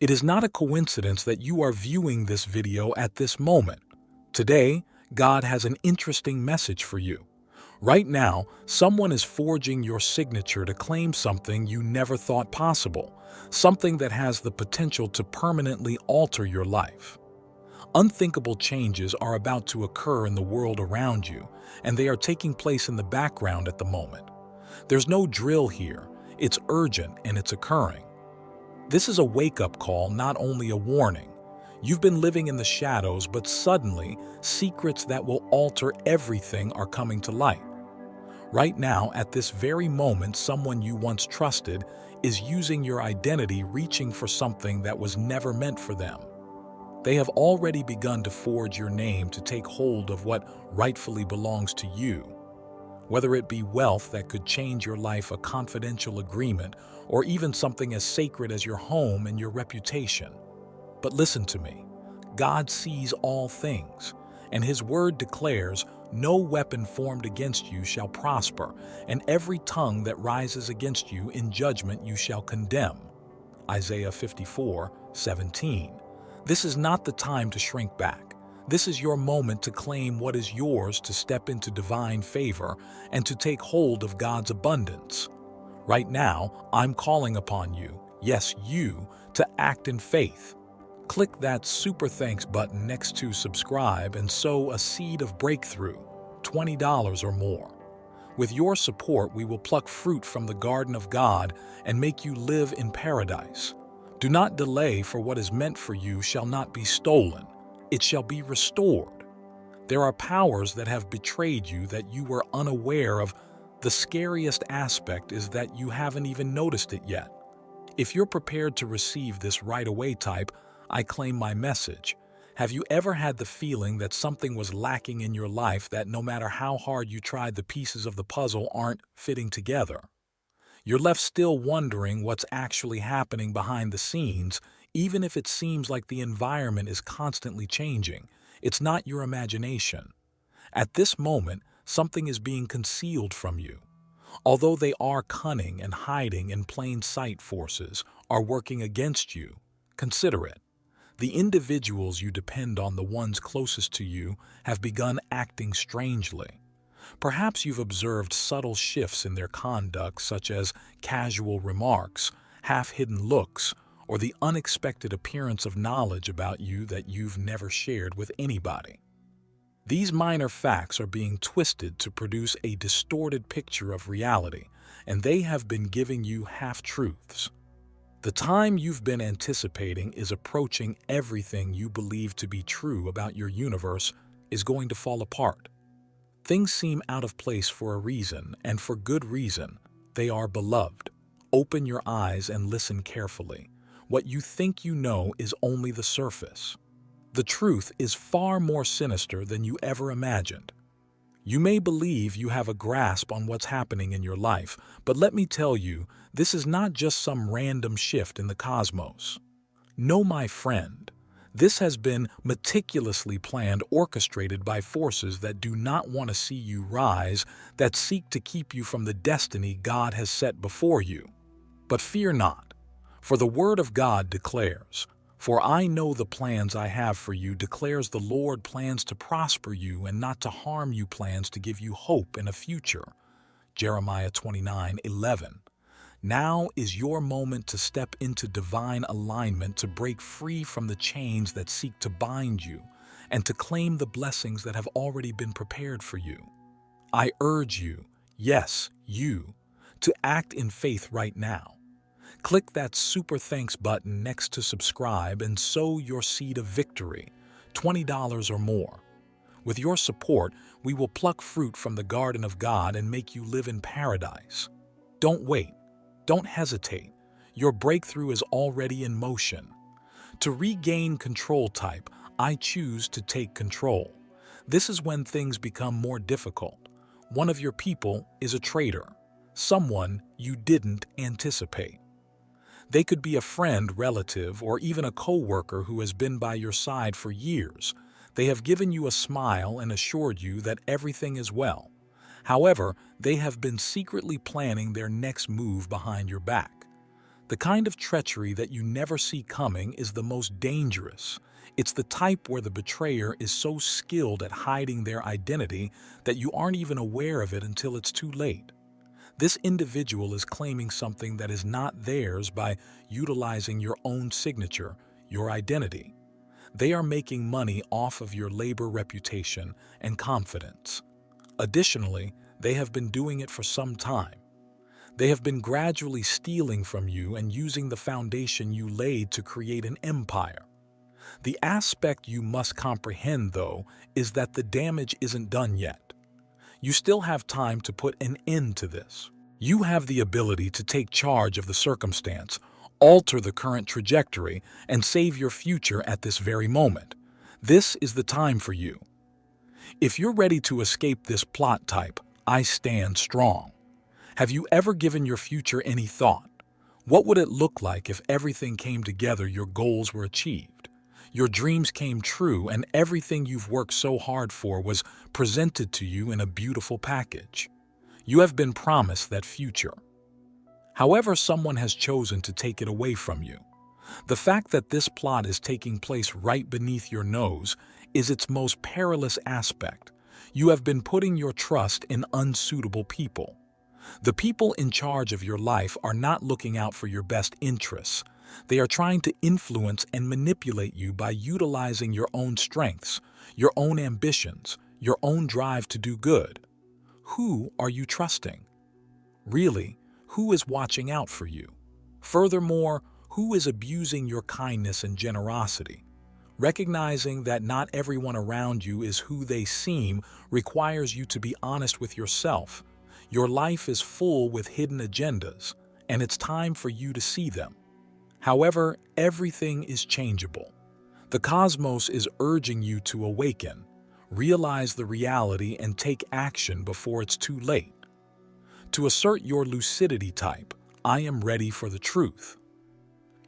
It is not a coincidence that you are viewing this video at this moment. Today, God has an interesting message for you. Right now, someone is forging your signature to claim something you never thought possible, something that has the potential to permanently alter your life. Unthinkable changes are about to occur in the world around you, and they are taking place in the background at the moment. There's no drill here, it's urgent and it's occurring. This is a wake-up call, not only a warning. You've been living in the shadows, but suddenly, secrets that will alter everything are coming to light. Right now, at this very moment, someone you once trusted is using your identity, reaching for something that was never meant for them. They have already begun to forge your name to take hold of what rightfully belongs to you. Whether it be wealth that could change your life, a confidential agreement, or even something as sacred as your home and your reputation. But listen to me. God sees all things, and His word declares, "No weapon formed against you shall prosper, and every tongue that rises against you in judgment you shall condemn." Isaiah 54:17. This is not the time to shrink back. This is your moment to claim what is yours, to step into divine favor, and to take hold of God's abundance. Right now, I'm calling upon you, yes, you, to act in faith. Click that super thanks button next to subscribe and sow a seed of breakthrough, $20 or more. With your support, we will pluck fruit from the garden of God and make you live in paradise. Do not delay, for what is meant for you shall not be stolen. It shall be restored. There are powers that have betrayed you that you were unaware of. The scariest aspect is that you haven't even noticed it yet. If you're prepared to receive this right away, type, "I claim my message." Have you ever had the feeling that something was lacking in your life, that no matter how hard you tried, the pieces of the puzzle aren't fitting together? You're left still wondering what's actually happening behind the scenes, even if it seems like the environment is constantly changing. It's not your imagination. At this moment, something is being concealed from you. Although they are cunning and hiding in plain sight, forces are working against you. Consider it. The individuals you depend on, the ones closest to you, have begun acting strangely. Perhaps you've observed subtle shifts in their conduct, such as casual remarks, half-hidden looks, or the unexpected appearance of knowledge about you that you've never shared with anybody. These minor facts are being twisted to produce a distorted picture of reality, and they have been giving you half-truths. The time you've been anticipating is approaching. Everything you believe to be true about your universe is going to fall apart. Things seem out of place for a reason, and for good reason. They are beloved. Open your eyes and listen carefully. What you think you know is only the surface. The truth is far more sinister than you ever imagined. You may believe you have a grasp on what's happening in your life, but let me tell you, this is not just some random shift in the cosmos. No, my friend, this has been meticulously planned, orchestrated by forces that do not want to see you rise, that seek to keep you from the destiny God has set before you. But fear not, for the word of God declares, "For I know the plans I have for you, declares the Lord, plans to prosper you and not to harm you, plans to give you hope and a future." Jeremiah 29:11. Now is your moment to step into divine alignment, to break free from the chains that seek to bind you, and to claim the blessings that have already been prepared for you. I urge you, yes, you, to act in faith right now. Click that super thanks button next to subscribe and sow your seed of victory, $20 or more. With your support, we will pluck fruit from the garden of God and make you live in paradise. Don't wait. Don't hesitate. Your breakthrough is already in motion. To regain control, type, "I choose to take control." This is when things become more difficult. One of your people is a traitor, someone you didn't anticipate. They could be a friend, relative, or even a co-worker who has been by your side for years. They have given you a smile and assured you that everything is well. However, they have been secretly planning their next move behind your back. The kind of treachery that you never see coming is the most dangerous. It's the type where the betrayer is so skilled at hiding their identity that you aren't even aware of it until it's too late. This individual is claiming something that is not theirs by utilizing your own signature, your identity. They are making money off of your labor reputation and confidence. Additionally, they have been doing it for some time. They have been gradually stealing from you and using the foundation you laid to create an empire. The aspect you must comprehend, though, is that the damage isn't done yet. You still have time to put an end to this. You have the ability to take charge of the circumstance, alter the current trajectory, and save your future at this very moment. This is the time for you. If you're ready to escape this plot type, I stand strong. Have you ever given your future any thought? What would it look like if everything came together, your goals were achieved, your dreams came true, and everything you've worked so hard for was presented to you in a beautiful package? You have been promised that future. However, someone has chosen to take it away from you. The fact that this plot is taking place right beneath your nose is its most perilous aspect. You have been putting your trust in unsuitable people. The people in charge of your life are not looking out for your best interests. They are trying to influence and manipulate you by utilizing your own strengths, your own ambitions, your own drive to do good. Who are you trusting? Really, who is watching out for you? Furthermore, who is abusing your kindness and generosity? Recognizing that not everyone around you is who they seem requires you to be honest with yourself. Your life is full with hidden agendas, and it's time for you to see them. However, everything is changeable. The cosmos is urging you to awaken, realize the reality, and take action before it's too late. To assert your lucidity type, I am ready for the truth.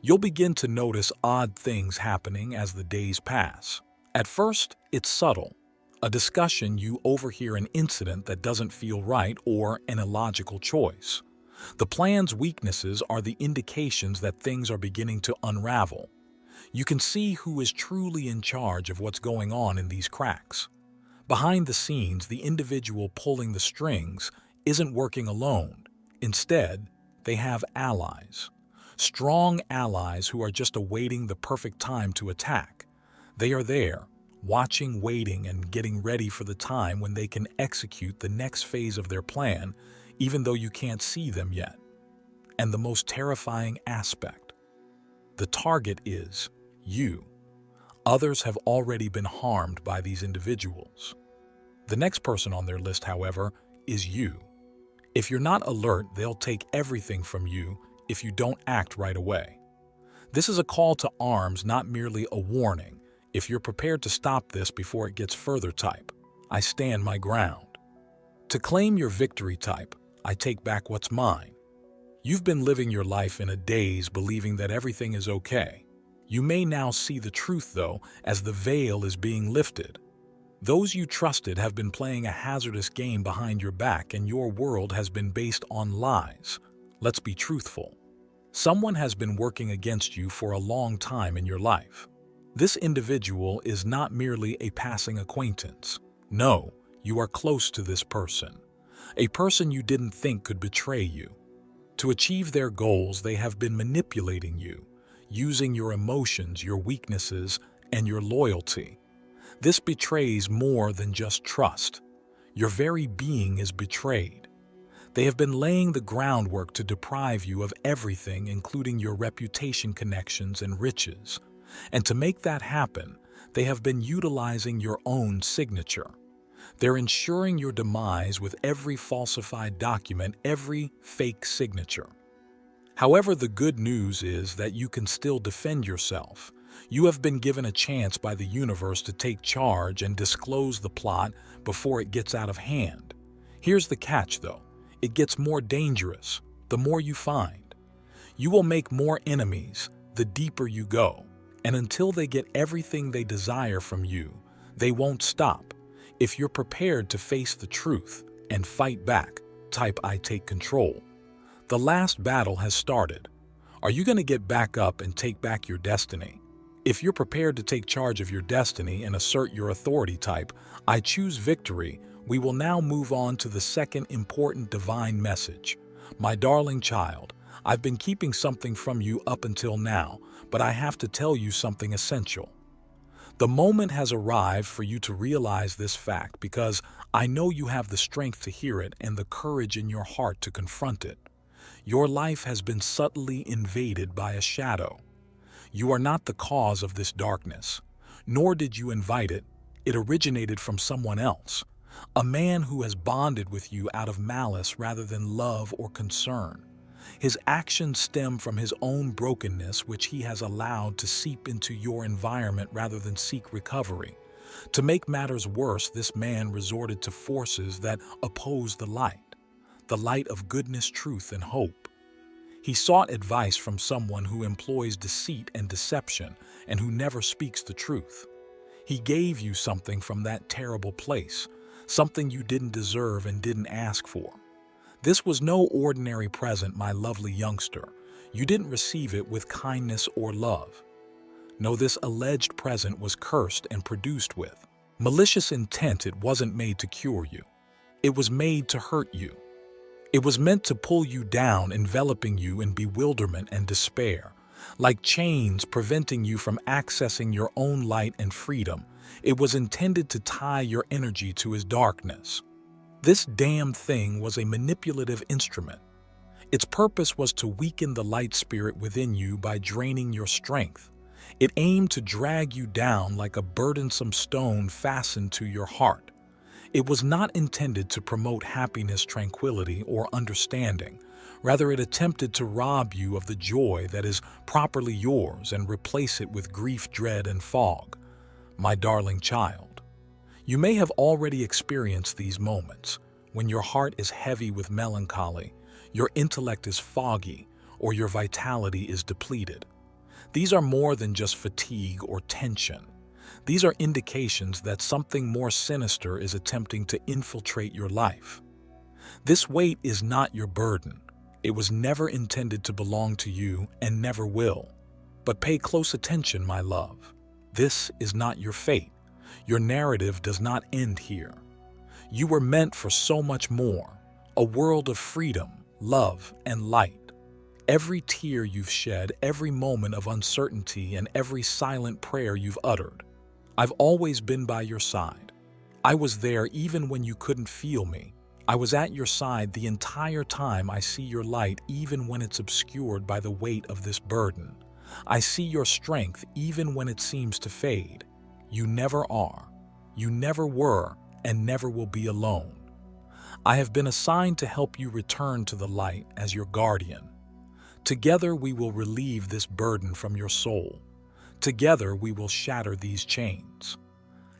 You'll begin to notice odd things happening as the days pass. At first, it's subtle. A discussion, you overhear an incident that doesn't feel right, or an illogical choice. The plan's weaknesses are the indications that things are beginning to unravel. You can see who is truly in charge of what's going on in these cracks. Behind the scenes, the individual pulling the strings isn't working alone. Instead, they have allies. Strong allies who are just awaiting the perfect time to attack. They are there, watching, waiting, and getting ready for the time when they can execute the next phase of their plan, even though you can't see them yet. And the most terrifying aspect, the target is you. Others have already been harmed by these individuals. The next person on their list, however, is you. If you're not alert, they'll take everything from you if you don't act right away. This is a call to arms, not merely a warning. If you're prepared to stop this before it gets further type, I stand my ground. To claim your victory type, I take back what's mine. You've been living your life in a daze believing that everything is okay. You may now see the truth, though, as the veil is being lifted. Those you trusted have been playing a hazardous game behind your back, and your world has been based on lies. Let's be truthful. Someone has been working against you for a long time in your life. This individual is not merely a passing acquaintance. No, you are close to this person. A person you didn't think could betray you. To achieve their goals, they have been manipulating you, using your emotions, your weaknesses, and your loyalty. This betrays more than just trust. Your very being is betrayed. They have been laying the groundwork to deprive you of everything, including your reputation, connections, and riches. And to make that happen, they have been utilizing your own signature. They're ensuring your demise with every falsified document, every fake signature. However, the good news is that you can still defend yourself. You have been given a chance by the universe to take charge and disclose the plot before it gets out of hand. Here's the catch, though. It gets more dangerous the more you find. You will make more enemies the deeper you go. And until they get everything they desire from you, they won't stop. If you're prepared to face the truth and fight back, type I take control. The last battle has started. Are you going to get back up and take back your destiny? If you're prepared to take charge of your destiny and assert your authority type, I choose victory. We will now move on to the second important divine message. My darling child, I've been keeping something from you up until now, but I have to tell you something essential. The moment has arrived for you to realize this fact because I know you have the strength to hear it and the courage in your heart to confront it. Your life has been subtly invaded by a shadow. You are not the cause of this darkness, nor did you invite it. It originated from someone else, a man who has bonded with you out of malice rather than love or concern. His actions stem from his own brokenness, which he has allowed to seep into your environment rather than seek recovery. To make matters worse, this man resorted to forces that oppose the light of goodness, truth, and hope. He sought advice from someone who employs deceit and deception and who never speaks the truth. He gave you something from that terrible place, something you didn't deserve and didn't ask for. This was no ordinary present, my lovely youngster. You didn't receive it with kindness or love. No, this alleged present was cursed and produced with malicious intent. It wasn't made to cure you. It was made to hurt you. It was meant to pull you down, enveloping you in bewilderment and despair. Like chains preventing you from accessing your own light and freedom, it was intended to tie your energy to his darkness. This damn thing was a manipulative instrument. Its purpose was to weaken the light spirit within you by draining your strength. It aimed to drag you down like a burdensome stone fastened to your heart. It was not intended to promote happiness, tranquility, or understanding. Rather, it attempted to rob you of the joy that is properly yours and replace it with grief, dread, and fog. My darling child, you may have already experienced these moments when your heart is heavy with melancholy, your intellect is foggy, or your vitality is depleted. These are more than just fatigue or tension. These are indications that something more sinister is attempting to infiltrate your life. This weight is not your burden. It was never intended to belong to you and never will. But pay close attention, my love. This is not your fate. Your narrative does not end here. You were meant for so much more, a world of freedom, love, and light. Every tear you've shed, every moment of uncertainty, and every silent prayer you've uttered, I've always been by your side. I was there even when you couldn't feel me. I was at your side the entire time. I see your light even when it's obscured by the weight of this burden. I see your strength even when it seems to fade. You never are, you never were, and never will be alone. I have been assigned to help you return to the light as your guardian. Together we will relieve this burden from your soul. Together we will shatter these chains.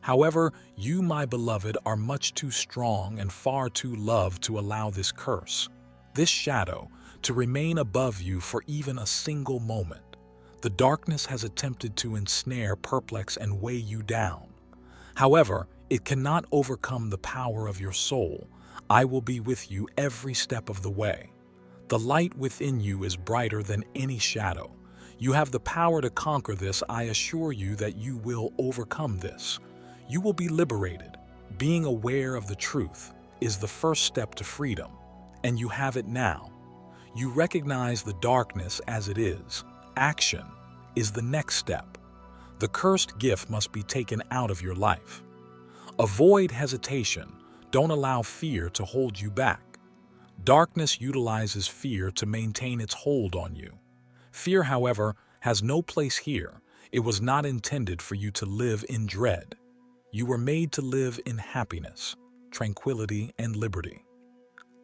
However, you, my beloved, are much too strong and far too loved to allow this curse, this shadow, to remain above you for even a single moment. The darkness has attempted to ensnare, perplex, and weigh you down. However, it cannot overcome the power of your soul. I will be with you every step of the way. The light within you is brighter than any shadow. You have the power to conquer this. I assure you that you will overcome this. You will be liberated. Being aware of the truth is the first step to freedom, and you have it now. You recognize the darkness as it is. Action is the next step. The cursed gift must be taken out of your life. Avoid hesitation. Don't allow fear to hold you back. Darkness utilizes fear to maintain its hold on you. Fear, however, has no place here. It was not intended for you to live in dread. You were made to live in happiness, tranquility, and liberty.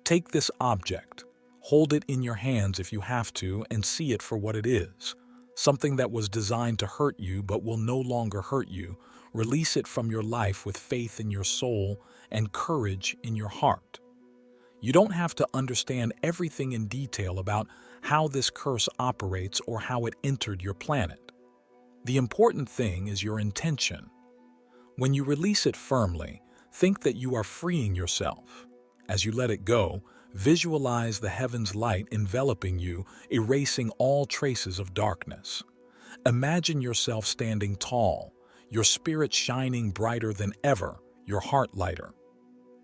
Take this object, hold it in your hands if you have to, and see it for what it is. Something that was designed to hurt you but will no longer hurt you. Release it from your life with faith in your soul and courage in your heart. You don't have to understand everything in detail about how this curse operates or how it entered your planet. The important thing is your intention. When you release it firmly, think that you are freeing yourself. As you let it go, Visualize the heaven's light enveloping you, erasing all traces of darkness. Imagine yourself standing tall, your spirit shining brighter than ever, your heart lighter.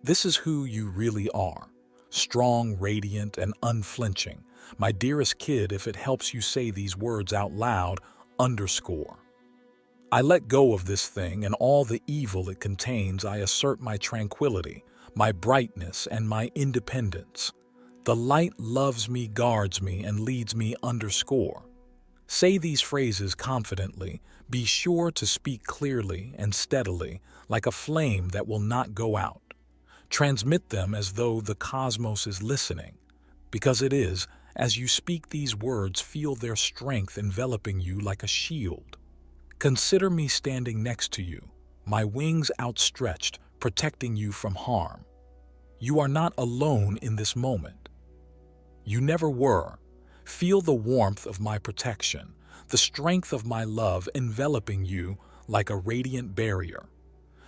This is who you really are. Strong, radiant, and unflinching. My dearest kid, if it helps you say these words out loud, underscore. I let go of this thing and all the evil it contains. I assert my tranquility, my brightness, and my independence. The light loves me, guards me, and leads me underscore. Say these phrases confidently. Be sure to speak clearly and steadily, like a flame that will not go out. Transmit them as though the cosmos is listening, because it is. As you speak these words, feel their strength enveloping you like a shield. Consider me standing next to you, my wings outstretched, protecting you from harm. You are not alone in this moment. You never were. Feel the warmth of my protection, the strength of my love enveloping you like a radiant barrier.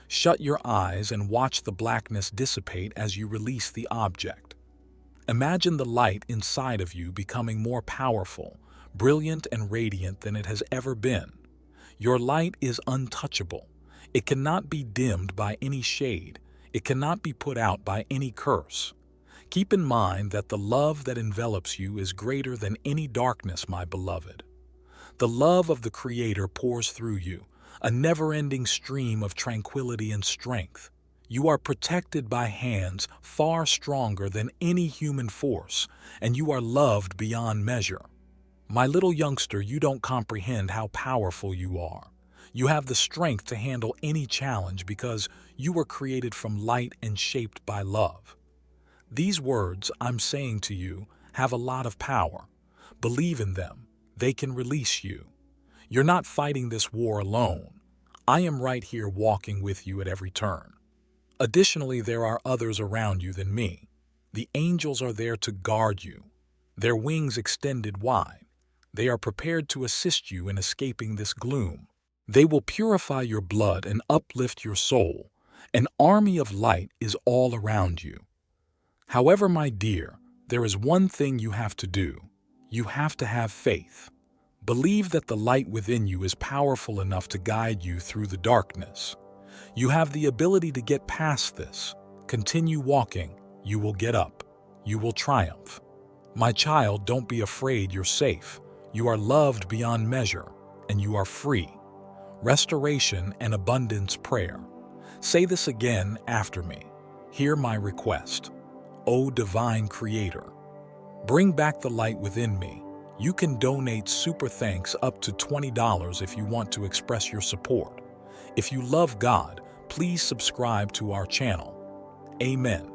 Shut your eyes and watch the blackness dissipate as you release the object. Imagine the light inside of you becoming more powerful, brilliant, and radiant than it has ever been. Your light is untouchable. It cannot be dimmed by any shade. It cannot be put out by any curse. Keep in mind that the love that envelops you is greater than any darkness, my beloved. The love of the Creator pours through you, a never-ending stream of tranquility and strength. You are protected by hands far stronger than any human force, and you are loved beyond measure. My little youngster, you don't comprehend how powerful you are. You have the strength to handle any challenge because you were created from light and shaped by love. These words I'm saying to you have a lot of power. Believe in them. They can release you. You're not fighting this war alone. I am right here walking with you at every turn. Additionally, there are others around you than me. The angels are there to guard you, their wings extended wide. They are prepared to assist you in escaping this gloom. They will purify your blood and uplift your soul. An army of light is all around you. However, my dear, there is one thing you have to do. You have to have faith. Believe that the light within you is powerful enough to guide you through the darkness. You have the ability to get past this. Continue walking. You will get up. You will triumph. My child, don't be afraid. You're safe. You are loved beyond measure, and you are free. Restoration and abundance prayer. Say this again after me. Hear my request. O divine Creator, bring back the light within me. You can donate super thanks up to $20 if you want to express your support. If you love God, please subscribe to our channel. Amen.